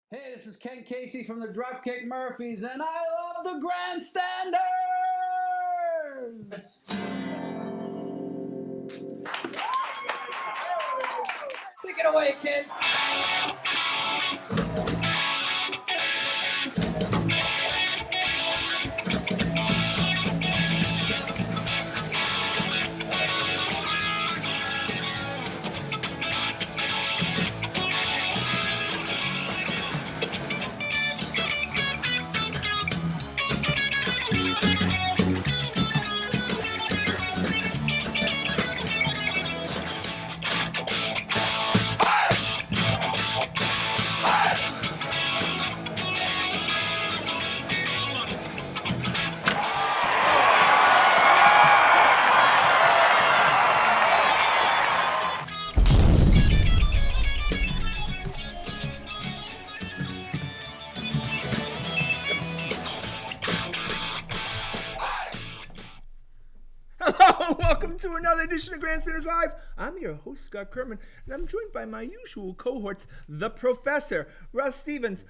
Hey, this is Ken Casey from the Dropkick Murphys, and I love the Grandstanders! Take it away, kid! Hello, welcome to another edition of Grandstanders Live. I'm your host, Scott Kerman, and I'm joined by my usual cohorts, the Professor, Russ Stevens,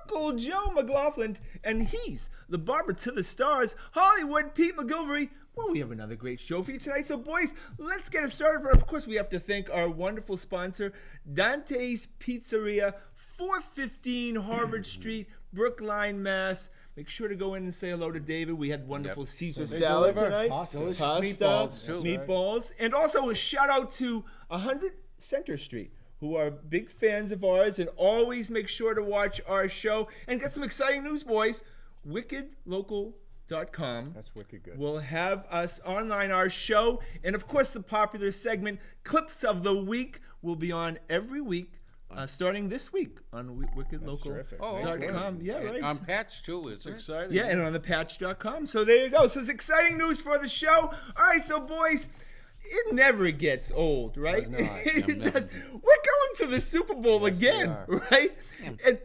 Uncle Joe McLaughlin, and he's the barber to the stars, Hollywood Pete McGilvery. Well, we have another great show for you tonight, so boys, let's get it started. But of course, we have to thank our wonderful sponsor, Dante's Pizzeria, 415 Harvard Street, Brookline, Mass. Make sure to go in and say hello to David. We had wonderful Caesar salad tonight. Pasta. Meatballs, too. Meatballs. And also a shout out to 100 Center Street, who are big fans of ours and always make sure to watch our show and get some exciting news, boys. WickedLocal.com. That's wicked good. Will have us online, our show. And of course, the popular segment, Clips of the Week, will be on every week. Starting this week on WickedLocal.com. Oh, yeah, right. On Patch, too, it's exciting. Yeah, and on the patch.com. So there you go. So it's exciting news for the show. All right, so boys, it never gets old, right? Does not. It does. We're going to the Super Bowl again, right?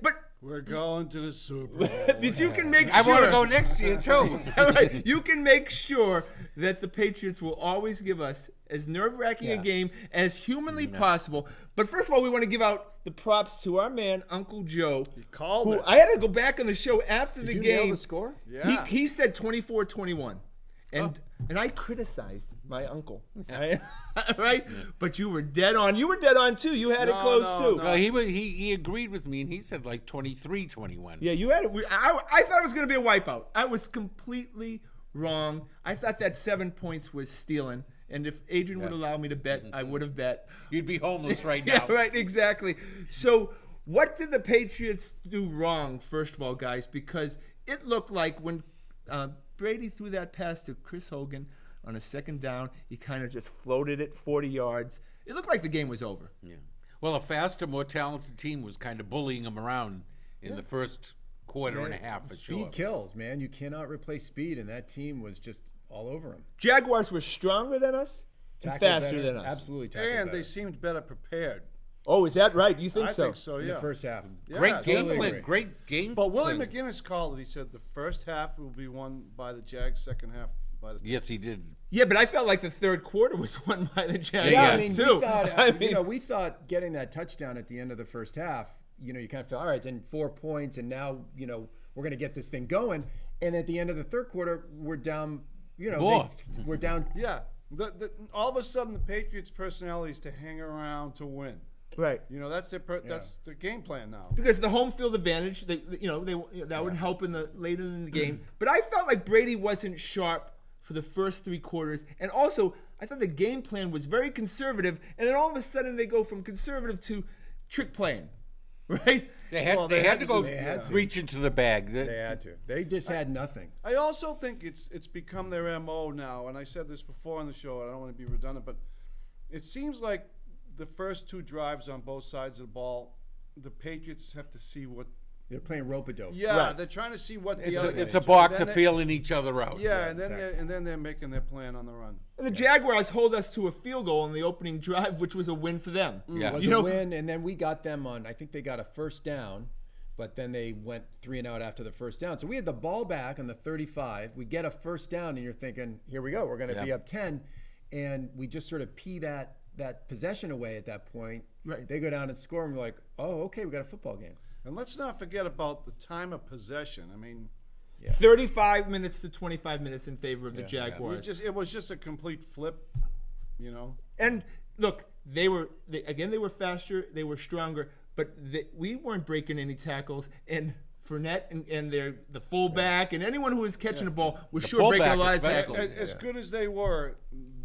But We're going to the Super Bowl. but you can make I sure. want to go next year, too. All right, you can make sure that the Patriots will always give us as nerve-wracking a game as humanly possible. But first of all, we want to give out the props to our man, Uncle Joe. He called it. I had to go back on the show after the Did you game. nail the score? Yeah. He said 24-21. And I criticized my uncle. Right? But you were dead on. You were dead on, too. You had it No, close, no, too. no. Well, he agreed with me, and he said like 23-21. Yeah, you had it. I thought it was going to be a wipeout. I was completely wrong. I thought that 7 points was stealing. And if Adrian would allow me to bet, I would have bet. You'd be homeless right Yeah, now. right, exactly. So what did the Patriots do wrong, first of all, guys? Because it looked like when Brady threw that pass to Chris Hogan on a second down, he kind of just floated it 40 yards. It looked like the game was over. Yeah. Well, a faster, more talented team was kind of bullying him around in the first quarter and a half, for Speed sure. kills, man. You cannot replace speed, and that team was just all over him. Jaguars were stronger than us and Tackled faster better, than us. Absolutely tackled And better. they seemed better prepared. Oh, is that right? You think I so? think so, in yeah. the first half. Great Yeah, game totally plan. agree. Great game But Willie plan. McGinnis called it. He said the first half will be won by the Jags, second half by the Yes, he did. Yeah, but I felt like the third quarter was won by the Jaguars Yeah, Yeah, I mean, too. we thought, I mean, we thought getting that touchdown at the end of the first half, you kind of felt, all right, it's in 4 points, and now, we're going to get this thing going. And at the end of the third quarter, we're down, More. we're down. Yeah. All of a sudden, the Patriots' personality is to hang around to win. right. That's that's their game plan now. Because the home field advantage, that would help later in the game. But I felt like Brady wasn't sharp for the first 3 quarters, and also I thought the game plan was very conservative. And then all of a sudden they go from conservative to trick playing, right? They had, Well, they had to go They had to. reach into the bag. They had to. They just had nothing. I also think it's become their MO now, and I said this before on the show, and I don't want to be redundant, but it seems like the first 2 drives on both sides of the ball, the Patriots have to see what. They're playing rope-a-dope. Yeah, Right. they're trying to see what the It's other. a, it's a box then of they- feeling each other out. Yeah, and then exactly. they're making their plan on the run. And the Jaguars hold us to a field goal on the opening drive, which was a win for them. Yeah. It was a win, and then we got them on, I think they got a first down, but then they went 3 and out after the first down. So we had the ball back on the 35. We get a first down, and you're thinking, here we go, we're going to be up 10. And we just sort of pee that possession away at that point. Right. They go down and score, and we're like, oh, okay, we got a football game. And let's not forget about the time of possession. I mean, 35 minutes to 25 minutes in favor of the Jaguars. it was just a complete flip, you know. And look, they were faster, they were stronger, but we weren't breaking any tackles. And Fournette and the fullback and anyone who was catching the ball was sure breaking a lot of tackles. As good as they were,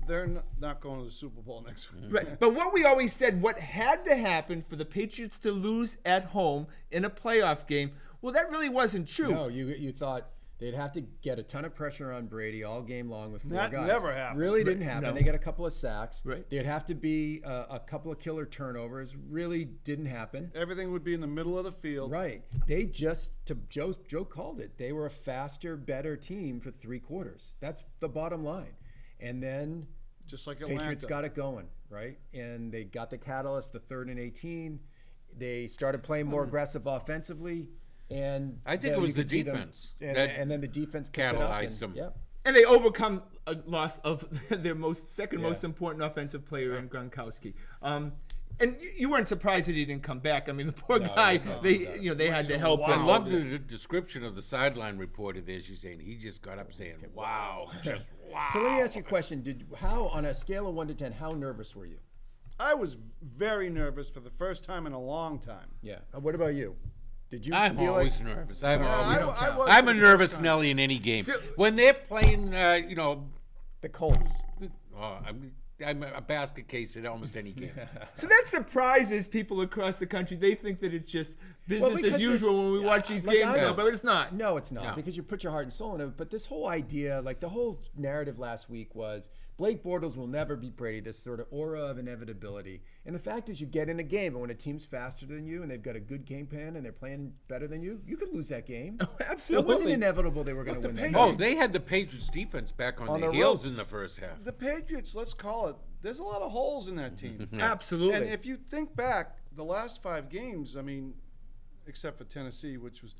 they're not going to the Super Bowl next week. Right. But what we always said, what had to happen for the Patriots to lose at home in a playoff game, well, that really wasn't true. No, you thought they'd have to get a ton of pressure on Brady all game long with 4 That guys. never happened. Really didn't happen. No. They got a couple of sacks. Right. There'd have to be a couple of killer turnovers. Really didn't happen. Everything would be in the middle of the field. Right. They just, Joe called it. They were a faster, better team for 3 quarters. That's the bottom line. And then Just like Atlanta. Patriots got it going, right? And they got the catalyst, the 3rd and 18. They started playing more aggressive offensively. And I think then it was you the could see them- defense and, that and then the defense picked it up catalyzed them. Yep. And they overcome a loss of their second Yeah. most important offensive player in Gronkowski. And you weren't surprised that he didn't come back. I mean, the poor guy. They had to help I him. love the description of the sideline reporter there. She's saying he just got up saying, "Wow, just wow." So let me ask you a question. How, on a scale of 1 to 10, how nervous were you? I was very nervous for the first time in a long time. Yeah. What about you? Did you I'm feel always like nervous. I was I'm for a the nervous first time. Nelly in any game. So- When they're playing, the Colts? I'm a basket case at almost any game. So that surprises people across the country. They think that it's just business because as usual when we watch these like games I- now, but it's not. No, it's not, No. because you put your heart and soul in it. But this whole idea, like the whole narrative last week was Blake Bortles will never beat Brady, this sort of aura of inevitability. And the fact is you get in a game, and when a team's faster than you and they've got a good game plan and they're playing better than you, you could lose that game. It Absolutely. wasn't inevitable they were going to win that Oh, game. they had the Patriots defense back on the their heels ropes. in the first half. The Patriots, let's call it, there's a lot of holes in that team. Absolutely. And if you think back, the last 5 games, I mean, except for Tennessee, which was,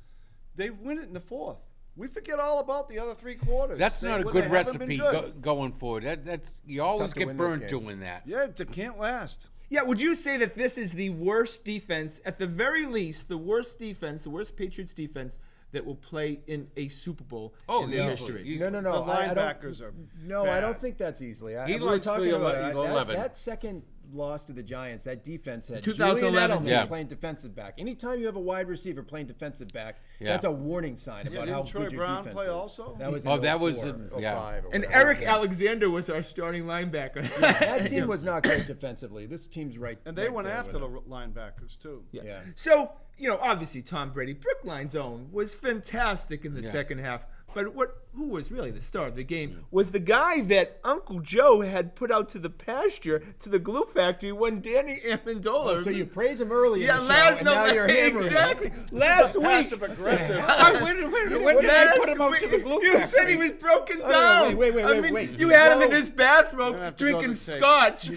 they win it in the 4th. We forget all about the other 3 quarters. That's They- not a they good haven't been recipe good. going forward. That's you always to get win those burned games. doing that. Yeah, it can't last. Yeah, would you say that this is the worst defense, at the very least, the worst defense, the worst Patriots defense that will play in a Super Bowl in their history? easily. No. The I don't- linebackers are No, I bad. don't think that's easily. He we were likes talking the about 11. that second loss to the Giants, that defense had 2011 Julian Edelman Yeah. playing defensive back. Anytime you have a wide receiver playing defensive back, Yeah. that's a warning sign about how didn't Troy good your Brown defense play is. also? That was Oh, in that was 04, in- yeah. 05 or And whatever. Eric Alexander was our starting linebacker. That team was not great defensively. This team's right. And they right went there after with the them. linebackers, too. Yeah. So, obviously Tom Brady, Brookline's own, was fantastic in the second half. But who was really the star of the game was the guy that Uncle Joe had put out to the pasture, to the glue factory, when Danny Amendola. Oh, so you praise him early in yeah, the show, and now you're hammering him. exactly. Last week, Passive aggressive. When did What you did put him out to the glue you factory? said he was broken no, down. wait, I mean, wait. you had him in Slow. his bathrobe Gonna have to go drinking to tape. scotch,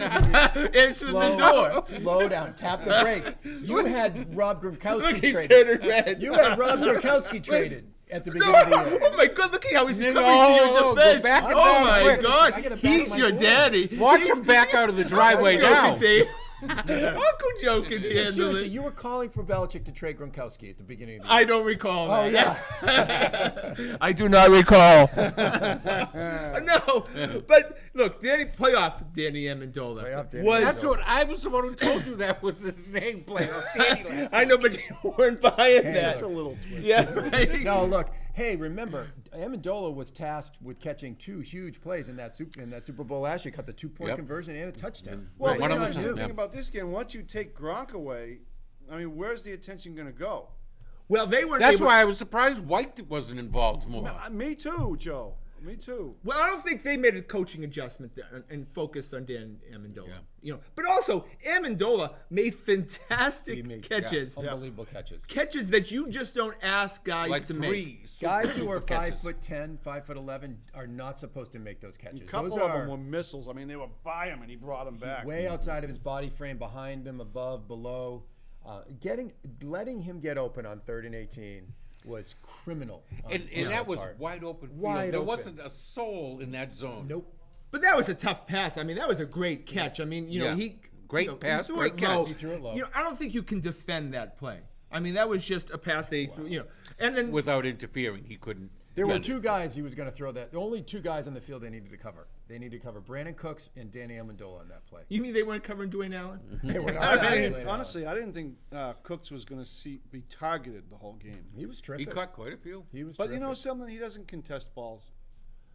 answering the door. Slow down. Tap the brakes. You had Rob Gronkowski Look, he's traded. turning red. You had Rob Gronkowski traded at the beginning No! of the year. Oh my God! Look at how he's No, coming no, to your go defense. back it Oh down my quick. I God! gotta back He's my your boy. daddy. Watch He's- him back out of the driveway Uncle Joe now. can say- Uncle Joe can handle Seriously, it. you were calling for Belichick to trade Gronkowski at the beginning of the year. I don't recall Oh, that. I do not recall. No, but look, Danny Amendola Playoff Danny was. That's what I was the one who told you that was his name player. Danny last I know, but you weren't buying that. Just a little twist. Yes, right. No, look. Hey, remember, Amendola was tasked with catching 2 huge plays in that Super Bowl last year. Cut the 2-point Yep. conversion and a touchdown. Well, Right. One of the us is- thing yeah. about this game, once you take Gronk away, I mean, where's the attention going to go? Well, they weren't. That's able, why I was surprised White wasn't involved more. Me too, Joe. Me too. Well, I don't think they made a coaching adjustment there and focused on Dan Amendola. Yeah. But also Amendola made fantastic catches. Unbelievable catches. Catches that you just don't ask guys Like to 3 make. Guys who are super catches. 5'10", 5'11" are not supposed to make those catches. A couple Those of are them were missiles. I mean, they were by him, and he brought them back. way outside of his body frame, behind him, above, below. Letting him get open on 3rd and 18 was criminal. And on that our was part. wide open field. Wide There open. wasn't a soul in that zone. Nope. But that was a tough pass. I mean, that was a great catch. I mean, Yeah. he Great he pass, threw great it low. catch. He threw it low. I don't think you can defend that play. I mean, that was just a pass they, and then Without interfering, he couldn't. There were defend it. 2 guys he was going to throw that. The only 2 guys on the field they needed to cover. They needed to cover Brandon Cooks and Danny Amendola on that play. you mean they weren't covering Dwayne Allen? They were not I covering didn't- Dwayne Allen. honestly, I didn't think Cooks was going to be targeted the whole game. He was He terrific. caught quite a few. He was But terrific. you know something? He doesn't contest balls.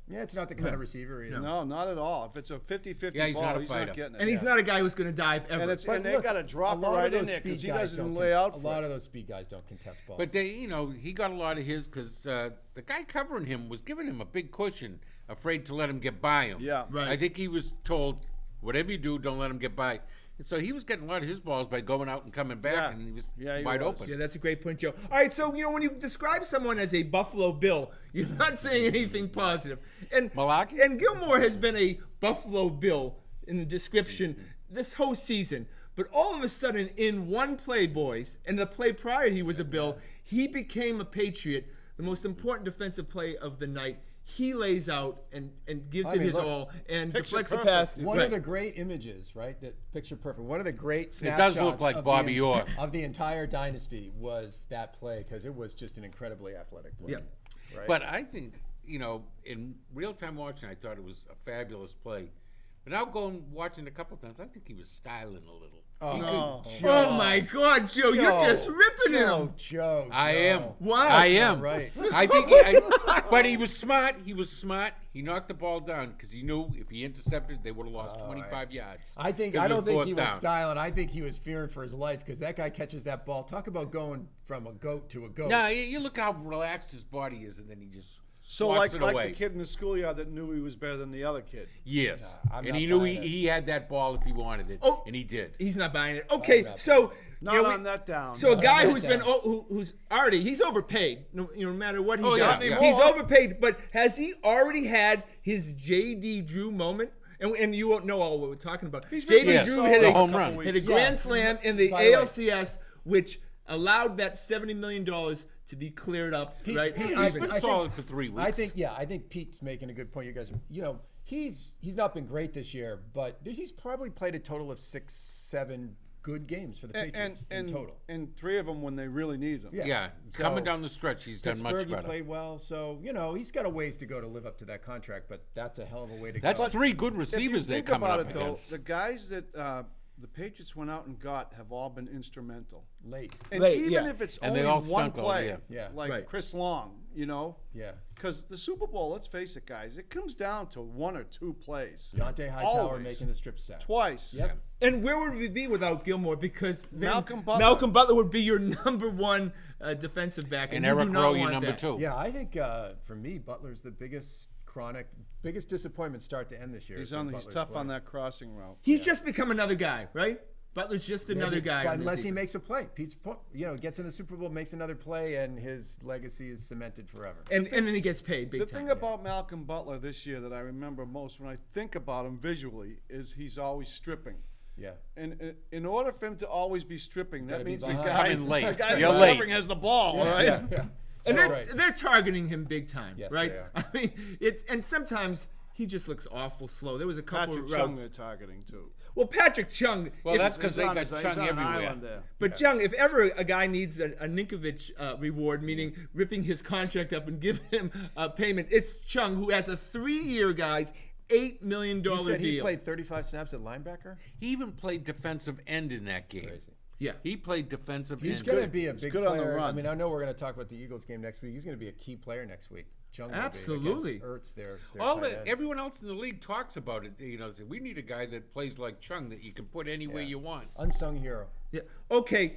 Yeah, it's not the kind of receiver he is. No, not at all. If it's a 50-50 Yeah, he's ball, not a he's fighter. not getting it. And he's not a guy who's going to dive ever. And they look, got to drop a it lot right of in those there because speed he guys doesn't don't lay out A for lot it. of those speed guys don't contest balls. But he got a lot of his because the guy covering him was giving him a big cushion, afraid to let him get by him. Yeah. Right. I think he was told, whatever you do, don't let him get by. And so he was getting a lot of his balls by going out and coming back, Yeah. and he was Yeah, he wide was. open. Yeah, that's a great point, Joe. All right, so when you describe someone as a Buffalo Bill, you're not saying anything positive. And Malarkey? And Gilmore has been a Buffalo Bill in the description this whole season. But all of a sudden, in one play, boys, and the play prior he was a Bill, he became a Patriot, the most important defensive play of the night. He lays out and gives I it mean, his look, all and picture deflects the perfect. pass. One Right. of the great images, right? That picture perfect. One of the great It snapshots does look like of Bobby Orr. of the entire dynasty was that play because it was just an incredibly athletic play. Yeah. Right? But I think, in real-time watching, I thought it was a fabulous play. But now going watching a couple times, I think he was styling a little. No. Oh, my God, Joe, you're just ripping him. Joe. I am. Wow. I That's am. right. I think, but he was smart. He was smart. He knocked the ball down because he knew if he intercepted, they would have lost 25 yards. I It don't was think fourth he was down. styling. I think he was fearing for his life because that guy catches that ball. Talk about going from a goat to a goat. Nah, you look how relaxed his body is, and then he just So swats like it away. the kid in the schoolyard that knew he was better than the other kid. Yes, Nah, I'm and not he knew buying it. he had that ball if he wanted it, Oh. and he did. He's not buying it. Okay, not so Not you know, on that down. So a guy that who's been down. who's already he's overpaid. No matter what he Oh, yeah, does, yeah. he's overpaid. But has he already had his J.D. Drew moment? And you won't know all what we're talking about. He's been J.D. Yes, Drew solid hit the a home run. hit a weeks. grand Yeah. slam in the By the way. ALCS, which allowed that $70 million to be cleared up. Right? Pete, Even. He's been solid for 3 weeks. I think Pete's making a good point. You guys, he's not been great this year, but he's probably played a total of 6-7 good games for the Patriots in total. And 3 of them when they really needed them. Yeah. Yeah, So, coming down the stretch, he's done Pittsburgh, much he better. played well, so he's got a ways to go to live up to that contract. But that's a hell of a way to That's go. 3 good If you receivers they're think coming about up it, though, against. the guys that the Patriots went out and got have all been instrumental. Late. And Late, even yeah. if it's And they only all one stunk all play, year. Yeah. like Right. Chris Long, Yeah. because the Super Bowl, let's face it, guys, it comes down to 1 or 2 plays. Dante Hightower Always. making the strip sack. Twice. Yep. And where would we be without Gilmore? Because then Malcolm Butler. Malcolm Butler would be your number one defensive back, And you Eric do not Rowe, your want number that. 2. Yeah, I think for me, Butler's the biggest disappointment start to end this year. He's has been he's Butler's tough play. on that crossing route. He's just become another guy, right? Butler's just another Maybe, guy. but on the unless he defense. makes a play. Pete's, gets in the Super Bowl, makes another play, and his legacy is cemented forever. and then he gets paid big The time. thing about Malcolm Butler this year that I remember most when I think about him visually is he's always stripping. Yeah. And in order for him to always be stripping, that gotta be means the behind. guy, Coming late. the guy You're who's late. stripping has the ball, right? Yeah. And So, they're targeting him big time, Yes, right? they are. I mean, and sometimes he just looks awful slow. There was a couple Patrick of Chung routes. they're targeting too. Well, Patrick Chung. Well, if- that's because they got He's Chung on an everywhere. island there. But Chung, if ever a guy needs a Ninkovich reward, meaning ripping his contract up and giving him payment, it's Chung, who has a 3-year, guys, $8 million You said he deal. played 35 snaps at linebacker? He even played defensive end in that game. Crazy. Yeah. He played defensive He's end. going to be a He's big good on the player. I run. mean, I know we're going to talk about the Eagles game next week. He's going to be a key player next week. Chung will be Absolutely. against Ertz, their All tight end. everyone else in the league talks about it. Say, we need a guy that plays like Chung that you can put anywhere you want. Unsung hero. Yeah. Okay.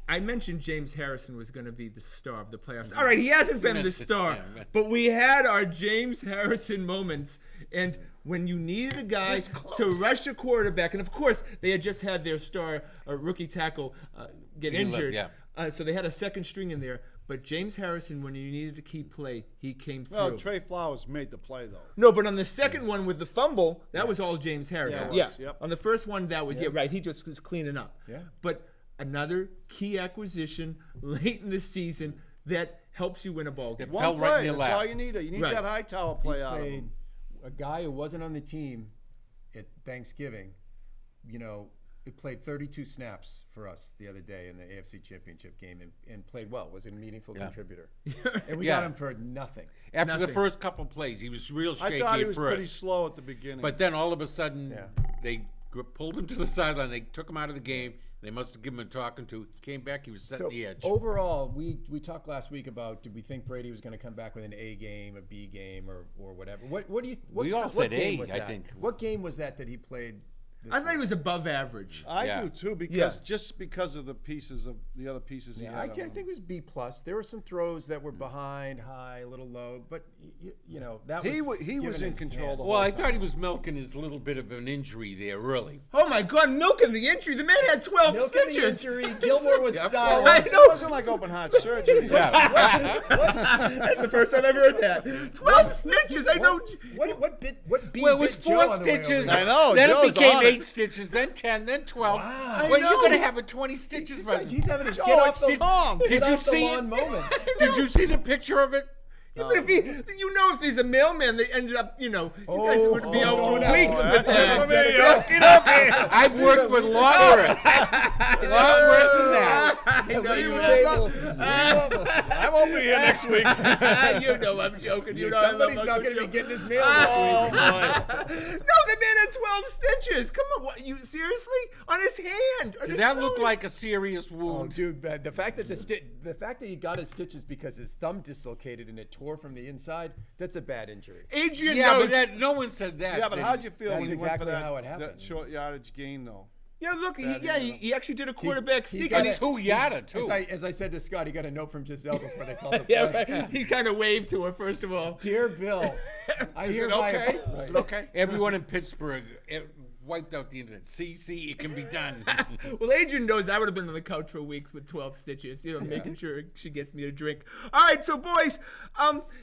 I mentioned James Harrison was going to be the star of the playoffs. All right, he hasn't been the star, Yeah. but we had our James Harrison moments. And when you needed a guy This to close. rush a quarterback, and of course they had just had their star rookie tackle get He left, injured, yeah. so they had a second string in there. But James Harrison, when you needed a key play, he came through. Well, Trey Flowers made the play though. No, but on the second one with the fumble, that was all James Harrison. Yeah, it was, yep. On the first one, that was right. He just was cleaning up. Yeah. But another key acquisition late in the season that helps you win a ball game. It One fell play, right in your that's lap. all you need. You need Right. that high tower play out of Played him. a guy who wasn't on the team at Thanksgiving, played 32 snaps for us the other day in the AFC Championship game and played well. Was a meaningful contributor. And we got him for nothing. After the first couple plays, he was real shaky I thought he at was first. pretty slow at the beginning. But then all of a sudden, they pulled him to the sideline. They took him out of the game. They must have given him a talking to. Came back. He was setting the edge. Overall, we talked last week about did we think Brady was going to come back with an A game, a B game, or whatever. What do you? We all what said game A, was I that? think. What game was that he played? I thought he was above average. I do too, because just because of the pieces of the other pieces he had. I think it was B plus. There were some throws that were behind, high, a little low, but you know that He was was in control the whole Well, I time. thought he was milking his little bit of an injury there early. Oh my God, milking the injury. The man had 12 Milking the stitches. injury. Gilmore was Well, styling. I it know. wasn't like open heart surgery. That's the first time I've heard that. 12 stitches. I know. What B? Well, it was bit Joe 4 on the way over stitches. there? I know, Then Joe's it became on it. 8 stitches, then 10, then 12. Wow. Well, I you're going to know. have a 20 stitches, He's, brother. like, he's having his Oh, get off it's the Tom. get Did you off the see lawn it? moment. Did you see the picture of it? Yeah, but if if he's a mailman, they ended up, you guys would be out for weeks with That's it for that. me. I've worked with lot worse. Lot worse than that. I know you Table. I won't be here next week. You know I'm joking. You know I love Somebody's not going to be getting his mail Oh, this week. boy. No, the man had 12 stitches. Come on, what, you seriously? On his hand. On Did his that look thumb? like a serious Oh, wound? dude, man, the fact that he got his stitches because his thumb dislocated and it tore from the inside, that's a bad injury. Adrian Yeah, knows. but no one said that. Yeah, but did how'd he? you feel That's when you exactly went for how it that happened. short yardage gain, though? Yeah, look, Bad he actually did a quarterback he sneak. got And it. 2 yada, too. As I said to Scott, he got a note from Giselle before they called the play. yeah, right. He kind of waved to her first of all. Dear Bill, I Is it hereby okay? Is it okay? Everyone in Pittsburgh wiped out the internet. See, it can be done. Well, Adrian knows I would have been on the couch for weeks with 12 stitches, making sure she gets me a drink. All right, so boys,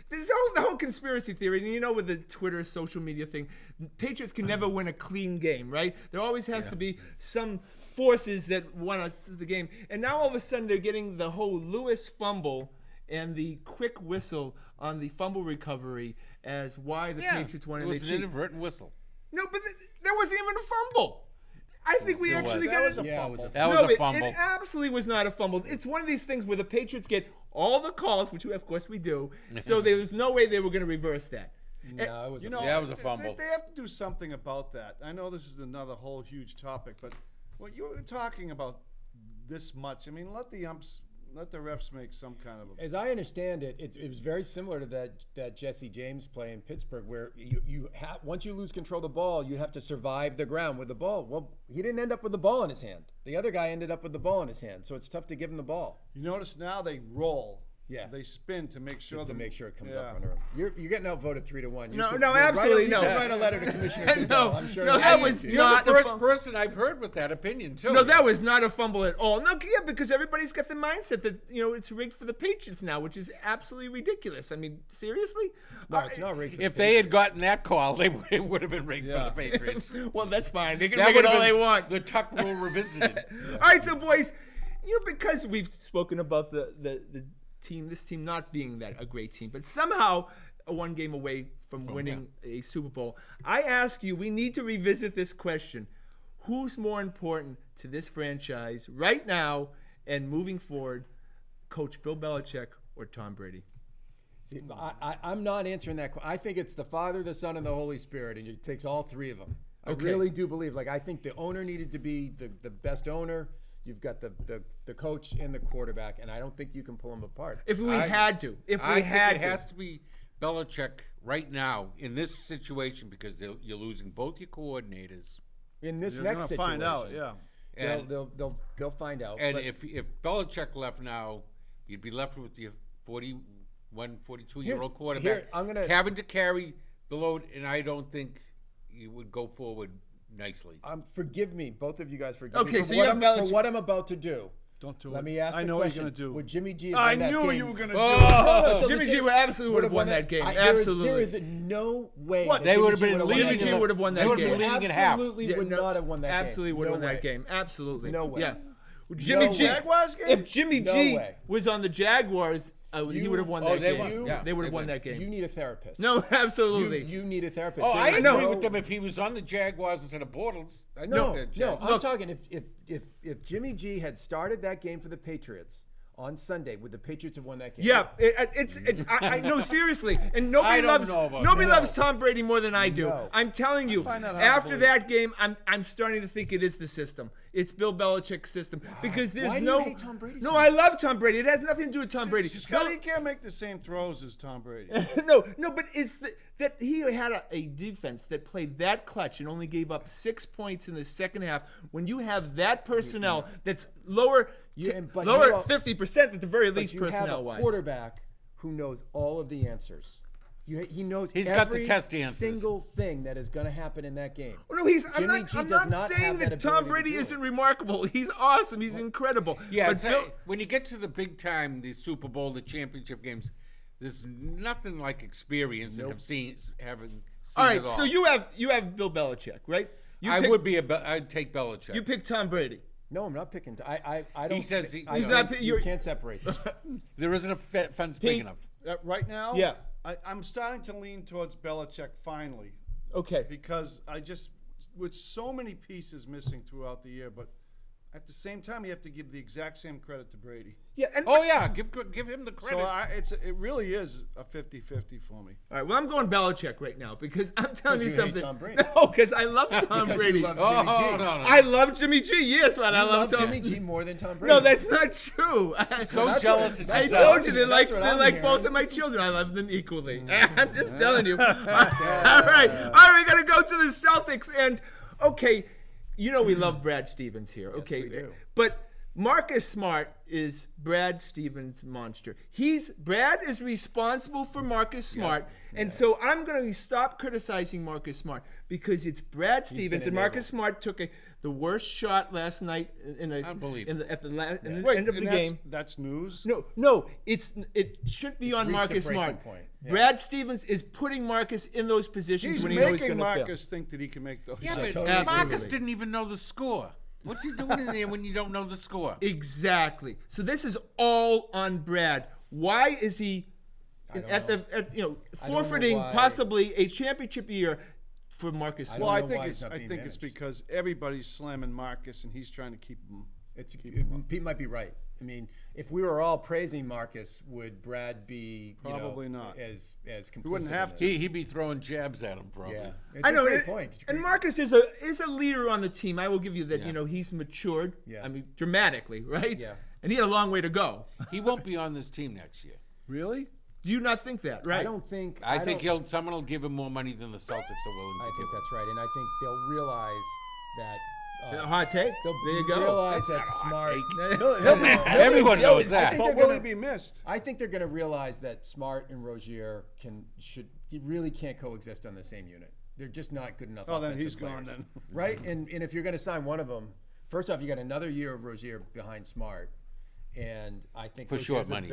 this the whole conspiracy theory, and with the Twitter social media thing, Patriots can never win a clean game, right? There always has to be some forces that won us the game, and now all of a sudden they're getting the whole Lewis fumble and the quick whistle on the fumble recovery as why the Patriots won It and they was an cheat. inadvertent whistle. No, but that wasn't even a fumble. I think we actually got it. Yeah, it was a That was No, a fumble. It absolutely was not a fumble. It's one of these things where the Patriots get all the calls, which of course we do. So there was no way they were going to reverse that. No, it was You a know, Yeah, it was a fumble. They have to do something about that. I know this is another whole huge topic, but what you were talking about this much, I mean, let the refs make some kind of a... As I understand it, it was very similar to that Jesse James play in Pittsburgh, where you have once you lose control of the ball, you have to survive the ground with the ball. Well, he didn't end up with the ball in his hand. The other guy ended up with the ball in his hand, so it's tough to give him the ball. You notice now they roll. Yeah. They spin to make sure Just to the- make sure it comes yeah. up under him. You're getting outvoted 3-1. You No, could- no, you write a- absolutely you no. should write a letter to Commissioner Goodell. I'm sure no, he'll that get was to you. You're not the the first fum- person I've heard with that opinion, too. No, that was not a fumble at all. No, yeah, because everybody's got the mindset that it's rigged for the Patriots now, which is absolutely ridiculous. I mean, seriously? No, it's not rigged. If they had gotten that call, it would have been rigged for the Patriots. Well, that's fine. They can That rig it would all have they been want. the Tuck rule revisited. All right, so boys, because we've spoken about the team, this team not being a great team, but somehow one game away from winning a Super Bowl, I ask you, we need to revisit this question. Who's more important to this franchise right now and moving forward, Coach Bill Belichick or Tom Brady? See, I'm not answering that. I think it's the Father, the Son, and the Holy Spirit, and it takes all three of them. Okay. I really do believe. I think the owner needed to be the best owner. You've got the coach and the quarterback, and I don't think you can pull them apart. If we had to. I think it has to be Belichick right now in this situation because you're losing both your coordinators. In this You're next gonna situation, find out, yeah. And, they'll find out. and but if Belichick left now, you'd be left with your 41, 42-year-old quarterback I'm gonna- having to carry the load, and I don't think you would go forward nicely. forgive me, both of you guys. Forgive Okay, me for so what you I'm, have for Belichick- what I'm about to do. Don't do it. Let me ask I the know question. what you're going to do. Would Jimmy G have I won that knew game? you were going to No, do no, Jimmy Jimmy G absolutely would have won that game. Absolutely. There is no way. What? that They Jimmy would have G been would've leading. won Jimmy that G game. would have won that They would game. have been leading at half. Absolutely would not have won that game. Absolutely would have No won that way. game. Absolutely. No way. Yeah. Jimmy No G. way. Jaguars game? If Jimmy No G way. was on the Jaguars, he would have won Oh, that they game. won. Yeah, They would they have won won. that game. You need a therapist. No, absolutely. You need a therapist. Oh, I There's agree no- with them if he was on the Jaguars instead of Bortles. No, Jaguars. I'm talking if Jimmy G had started that game for the Patriots on Sunday, would the Patriots have won that game? Yeah, I know, seriously, and I nobody don't know about nobody that. loves Tom Brady more than I do. No. I'm telling you. find that hard to After believe. that game, I'm starting to think it is the system. It's Bill Belichick's system because there's Why do no. you hate Tom Brady so No, much? I love Tom Brady. It has nothing to do with Tom Brady. Scotty can't make the same throws as Tom Brady. No, but it's that he had a defense that played that clutch and only gave up 6 points in the second half. When you have that personnel that's lower, but lower you are- 50% at the very least But you have a personnel-wise. quarterback who knows all of the answers. He knows He's got the every test answers. single thing that is going to happen in that game. Oh, no, I'm Jimmy G not does not saying have that that Tom ability to Brady do isn't it. remarkable. He's awesome. He's incredible. Yeah, but it's Bill- when you get to the big time, the Super Bowl, the championship games, there's nothing like experience and having seen all it right. So you have Bill Belichick, right? I'd take Belichick. You pick Tom Brady. No, I'm not picking. I don't. He says thi- he- I he's don't- not- You you're- can't separate this. there isn't a fence big enough. Right now, Yeah. I'm starting to lean towards Belichick finally Okay. because with so many pieces missing throughout the year, but at the same time, you have to give the exact same credit to Brady. Yeah. And Oh yeah, give him the credit. So it really is a 50-50 for me. all right. Well, I'm going Belichick right now because I'm telling you you hate something. Tom Brady. No, because I love Tom Because Brady. you love oh, Jimmy G. no. I love Jimmy G. Yes, man. I You love Tom. Jimmy G more than Tom Brady. No, that's not true. So That's jealous what- of I yourself. told you they're That's like what they're I'm like hearing. both of my children. I love them equally. I'm just telling you. All right, we gotta go to the Celtics and okay, you know we love Brad Stevens here. Okay, we do. but Marcus Smart is Brad Stevens' monster. Brad is responsible for Marcus Smart, and so I'm going to stop criticizing Marcus Smart because it's Brad Stevens, and Marcus Smart took the worst shot last night Unbelievable. at the end of and the game. That's news. No, it should be on reached a Marcus breaking Smart. point. Yeah. Brad Stevens is putting Marcus in those positions He's when he knows he's making going to fail. Marcus think that he can make those Yeah, shots. but totally Marcus agree with you. didn't even know the score. What's he doing in there when you don't know the score? Exactly. So this is all on Brad. Why is he forfeiting why. possibly a championship year for Marcus I Smart? Well, I know think why it's he's not being it's managed. because everybody's slamming Marcus and he's trying to keep him. Pete might be right. I mean, if we were all praising Marcus, would Brad be Probably not. as complicit? He wouldn't have in to. this? He'd be throwing jabs at him probably. Yeah, it's I know, a great and, point. It's a and great- Marcus is a leader on the team. I will give you that. Yeah. You know, he's matured. Yeah. I mean, dramatically, right? Yeah. And he had a long way to go. He won't be on this team next year. Really? Do you not think that? Right? I don't think. I think don't- someone will give him more money than the Celtics are willing I to think give him. that's right, and I think they'll realize that. A hot take. They'll There you go. realize That's that not a hot Smart. Everyone knows I that. think But they're will gonna- he be missed? I think they're going to realize that Smart and Rozier really can't coexist on the same unit. They're just not good enough. Oh, then offensive he's gone players. then. Right? And if you're going to sign one of them, first off, you got another year of Rozier behind Smart, and I think For Rozier's short a money,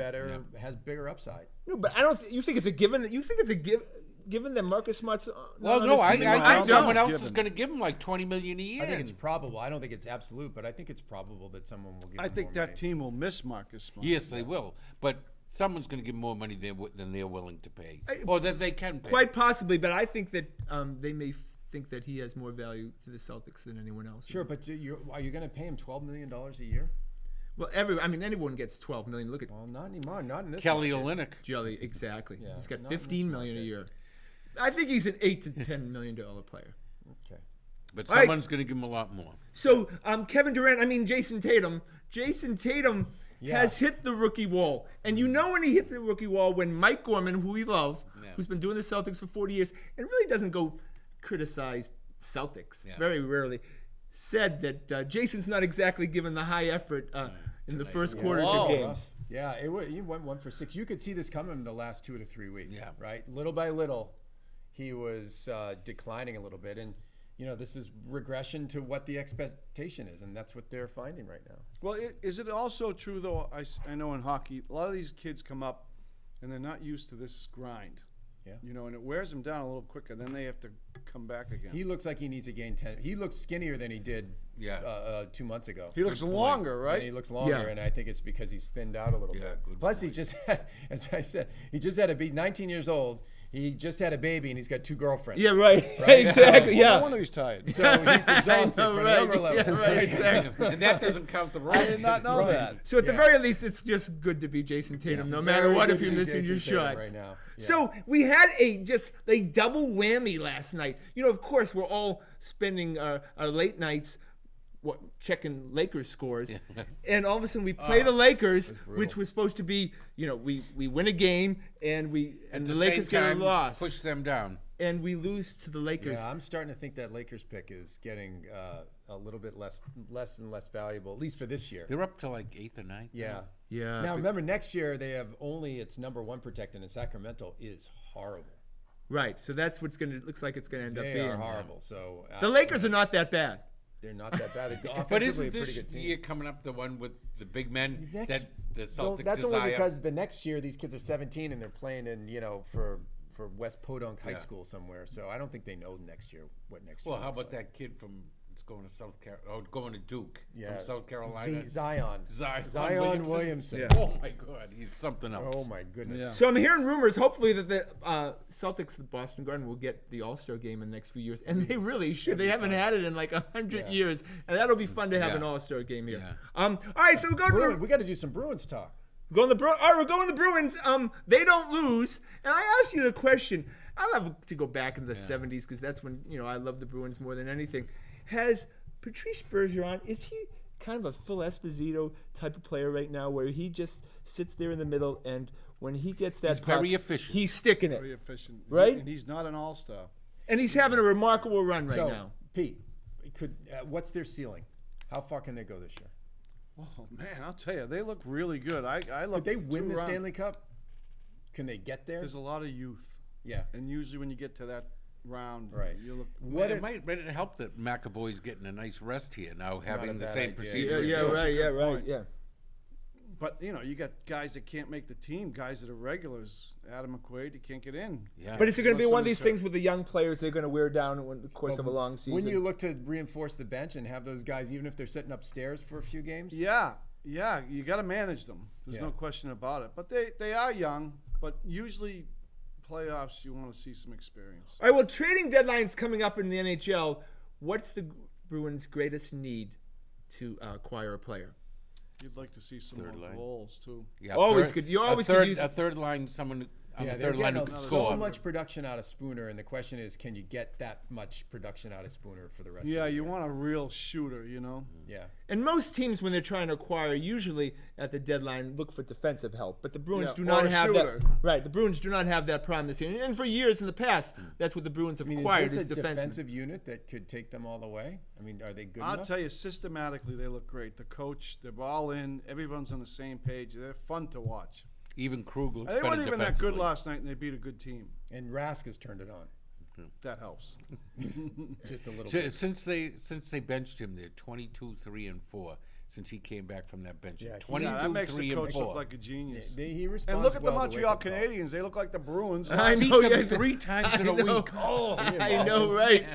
has bigger upside. No, but I don't. You think it's a given that given that Marcus Smart's. Well, on no, this I team? I think don't. someone else Given. is going to give him like $20 million a year. I think it's probable. I don't think it's absolute, but I think it's probable that someone will give I him think more that money. team will miss Marcus Smart. Yes, they will. But someone's going to give more money than they're willing to pay, or that they can pay. Quite possibly, but I think that they may think that he has more value to the Celtics than anyone else. Sure, but are you going to pay him $12 million a year? Well, anyone gets $12 million. Look at Well, not anymore. Not in this Kelly market. Olynyk. Jelly. Exactly. Yeah, He's got not in this $15 million a market. year. I think he's an $8 to $10 million player. Okay. But All right. someone's going to give him a lot more. So Kevin Durant. Jason Tatum. Jason Tatum has hit the rookie wall, and you know when he hit the rookie wall when Mike Gorman, who we love, who's been doing the Celtics for 40 years, and really doesn't go criticize Celtics very rarely, said that Jason's not exactly given the high effort in the first quarters of games. Yeah, he went 1 for 6. You could see this coming in the last 2 to 3 weeks. Yeah. Right. Little by little, he was declining a little bit, and this is regression to what the expectation is, and that's what they're finding right now. Well, is it also true, though, I know in hockey, a lot of these kids come up and they're not used to this grind. Yeah. You know, and it wears them down a little quicker. Then they have to come back again. He looks like he needs to gain 10. He looks skinnier than he did 2 months ago. He looks longer, right? And he looks longer, Yeah. and I think it's because he's thinned out a little bit. good Plus, he point. just had, as I said, he just had a baby. 19 years old. He just had a baby, and he's got 2 girlfriends. Yeah, right. Right? Exactly. No Yeah. wonder he's tired. So he's exhausted know, from right. the upper levels. Yeah, right, exactly. And that doesn't count the road. I did not know that. So at the Yeah. very least, it's just good to be Jason Tatum, no matter Very what. good If you're to be missing your Jason Tatum shots. right now. Yeah. So we had a double whammy last night. You know, of course, we're all spending our late nights checking Lakers scores, and all of a sudden we play the Lakers, which was supposed to be, you know, we win a game and At the the Lakers same get a time, loss, push them down. and we lose to the Lakers. Yeah, I'm starting to think that Lakers pick is getting a little bit less and less valuable, at least for this year. They're up to like 8th or 9th. Yeah. Yeah. Now remember, next year they have only its number 1 protected, and Sacramento is horrible. Right. So that's what's looks like it's gonna end up They being. are horrible. So The Lakers are not that bad. They're not that bad. They're But offensively isn't a pretty this good team. year coming up the one with the big men Next- that the Well, Celtics that's desire? only because the next year these kids are 17 and they're playing in, for West Podunk High Yeah. School somewhere. So I don't think they know next year what next year. Well, how looks about like. that kid from it's going to South Carolina? Oh, going to Duke Yeah. from South Carolina. Zion. Zion Williamson. Yeah. Oh my God, he's something else. Oh my goodness. Yeah. So I'm hearing rumors, hopefully, that the Celtics, the Boston Garden, will get the All-Star game in the next few years, and they really should. They haven't had it in like 100 Yeah. years, and that'll be fun to have Yeah. an All-Star game here. Yeah. All right, so we're going to Bruin, we got to do some Bruins talk. All right, we're going to the Bruins. They don't lose, and I ask you the question. I love to go back in the 70s because that's when I love the Bruins more than anything. Has Patrice Bergeron, is he kind of a Phil Esposito type of player right now, where he just sits there in the middle, and when he gets that He's puck, very efficient. he's sticking Very it, efficient. Right? And he's not an all-star. and he's having a remarkable run right so, now. Pete, what's their ceiling? How far can they go this year? Oh, man, I'll tell you, they look really good. I look. Could they win the 2 round- Stanley Cup? Can they get there? There's a lot of youth. Yeah. And usually when you get to that round, Right. you look. Well, it might help that McAvoy's getting a nice rest here now, having the bad same idea. procedure. Yeah, as yours. right, yeah, good right, point. yeah. But you got guys that can't make the team, guys that are regulars. Adam McQuaid, he can't get in. Yeah. But is it going to be Unless one of these somebody's things with the young players they're going to wear down in the course of a long season? Wouldn't you look to reinforce the bench and have those guys, even if they're sitting upstairs for a few games? Yeah, you got to manage them. There's Yeah. no question about it. But they are young. But usually, playoffs, you want to see some experience. All right, well, trading deadline's coming up in the NHL. What's the Bruins' greatest need to acquire a player? You'd like to see some Third more line. goals too. Yeah, Always good. You always could third, use- a third line, someone on Yeah, the they're third line getting who can so score. much production out of Spooner, and the question is, can you get that much production out of Spooner for the rest Yeah, of the you year? want a real shooter. Yeah. And most teams, when they're trying to acquire, usually at the deadline look for defensive help. But the Bruins Yeah, do or not a have shooter. that. Right, the Bruins do not have that problem this year. And for years in the past, that's what the Bruins have I mean, acquired is is this a defensemen. defensive unit that could take them all the way? I mean, are they good I'll enough? tell you, systematically they look great. The coach, they're all in. Everyone's on the same page. They're fun to watch. Even Krug looks They better weren't even that defensively. good last night, and they beat a good team. And Rask has turned it on That helps. just a little So, bit. since they benched him, they're 22-3-4 since he came back from that bench. Yeah, 22 That makes the 3 coach and 4. look like a genius. He responds And look at the well to Montreal wake-up calls. Canadiens. They look like the Bruins. I Beat know, them yeah, 3 times in a I know. week. Oh, I know, right?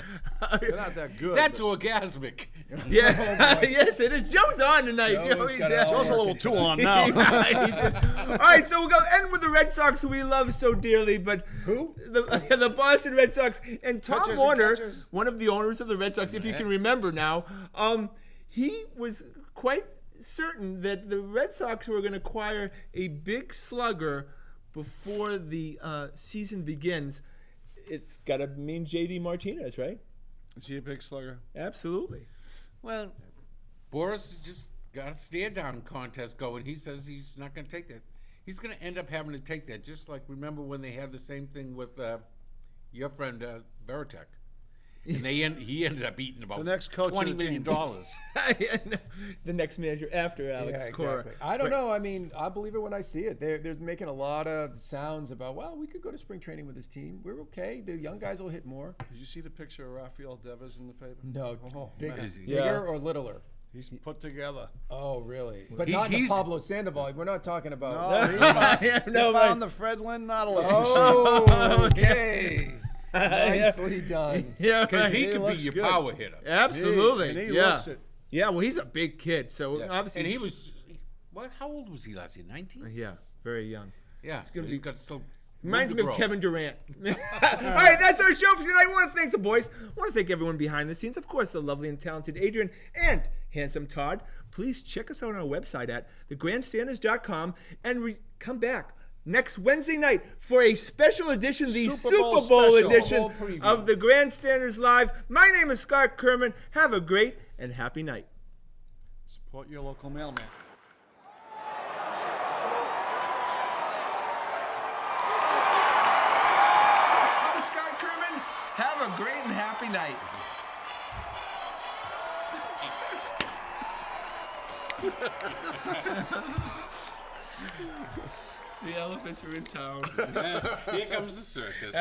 They're not that good. that's but- orgasmic. Yeah, yes, it is. Joe's on tonight. Joe's got it all Joe's a little working. too on now. All right, so we'll go end with the Red Sox, who we love so dearly. But Who? The Boston Red Sox and Tom Pitchers and Warner, catchers. one of the owners of the Red Sox, if you can remember now, he was quite certain that the Red Sox were going to acquire a big slugger before the season begins. It's got to mean J.D. Martinez, right? Is he a big slugger? Absolutely. Well, Boris just got a stare-down contest going. He says he's not going to take that. He's going to end up having to take that, just like remember when they had the same thing with your friend Veritek. And he ended up eating about The next coach of $20 the million. team. The next manager after Alex Yeah, Cora. exactly. I don't know. I mean, I believe it when I see it. They're making a lot of sounds about, well, we could go to spring training with this team. We're okay. The young guys will hit more. Did you see the picture of Rafael Devers in the paper? No, Oh, bigger, man. bigger Yeah. or littler? He's put together. Oh, really? But He's- not the he's- Pablo Sandoval. We're not talking about. Oh, he found, No, he found the Fred Lynn Nautilus machine. Oh, okay. Nicely done. Yeah, Because he He could be looks your good. power hitter. absolutely. And he yeah. looks it. Yeah, well, he's a big kid, so Yeah. obviously. And he was, what? How old was he last year? 19? Yeah, very young. Yeah. It's gonna so he's be- got still. Reminds room me to of grow. Kevin Durant. All right, that's our show for tonight. I want to thank the boys. I want to thank everyone behind the scenes. Of course, the lovely and talented Adrian and handsome Todd. Please check us out on our website at thegrandstanders.com and come back next Wednesday night for a special edition, the Super Super Bowl Bowl special. edition Super Bowl preview. of the Grandstanders Live. My name is Scott Kerman. Have a great and happy night. Support your local mailman. I'm Scott Kerman. Have a great and happy night. The elephants are in town. Here comes the circus.